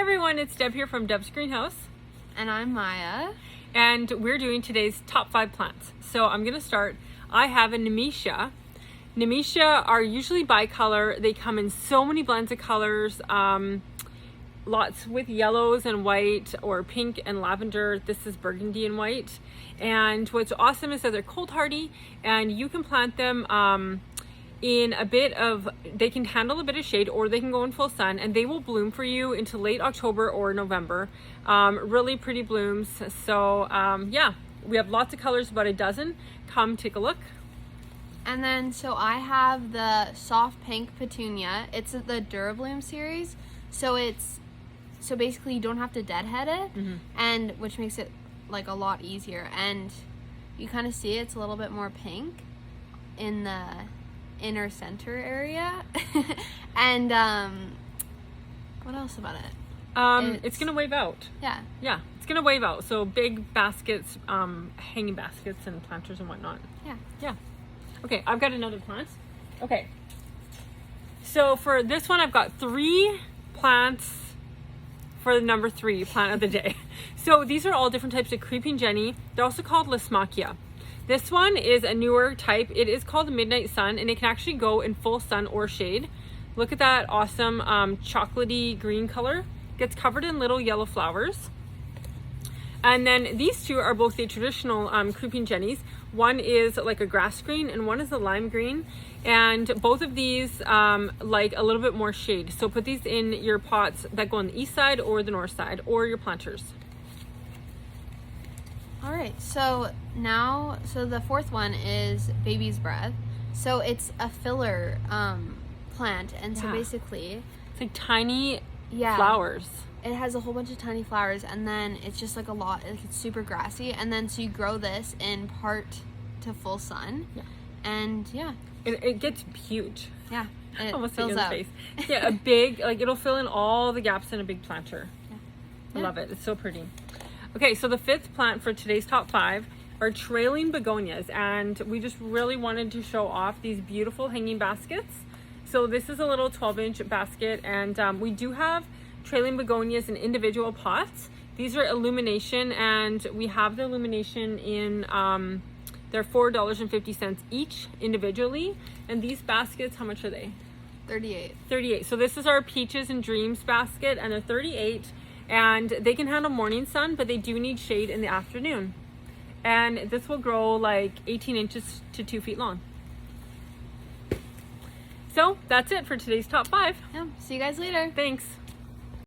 everyone, it's Deb here from Deb's Greenhouse. And I'm Maya. And we're doing today's top 5 plants. So I'm going to start. I have a Namisha. Namisha are usually bicolor. They come in so many blends of colors. Lots with yellows and white, or pink and lavender. This is burgundy and white. And what's awesome is that they're cold hardy, and you can plant them in a bit of, they can handle a bit of shade, or they can go in full sun, and they will bloom for you into late October or November. Really pretty blooms. So yeah, we have lots of colors, about a dozen. Come take a look. And then, so I have the soft pink Petunia. It's the Durabloom series. So basically you don't have to deadhead it, and which makes it like a lot easier. And you kind of see it's a little bit more pink in the inner center area. And what else about it? It's gonna wave out. Yeah, It's gonna wave out. So big baskets, hanging baskets and planters and whatnot. Yeah. Okay, I've got another plant. Okay, so for this one, I've got 3 plants for the number 3 plant of the day. So these are all different types of creeping jenny. They're also called Lismachia. This one is a newer type. It is called the Midnight Sun, and it can actually go in full sun or shade. Look at that awesome chocolatey green color. Gets covered in little yellow flowers. And then these two are both the traditional creeping jennies. One is like a grass green and one is a lime green. And both of these like a little bit more shade. So put these in your pots that go on the east side or the north side, or your planters. All right, so now, the fourth one is Baby's Breath. So it's a filler plant, and so basically it's like tiny flowers. It has a whole bunch of tiny flowers, and then it's just like a lot, like it's super grassy, and then so you grow this in part to full sun, and it gets huge. It almost fills up. Face. Yeah, a big, like it'll fill in all the gaps in a big planter. I love it. It's so pretty. Okay, so the 5th plant for today's top 5 are trailing begonias, and we just really wanted to show off these beautiful hanging baskets. So this is a little 12-inch basket, and we do have trailing begonias in individual pots. These are illumination, and we have the illumination in they're $4.50 each individually. And these baskets, how much are they? 38. So this is our Peaches and Dreams basket, and they're 38. And they can handle morning sun, but they do need shade in the afternoon. And this will grow like 18 inches to 2 feet long. So that's it for today's top 5. Yeah, see you guys later. Thanks.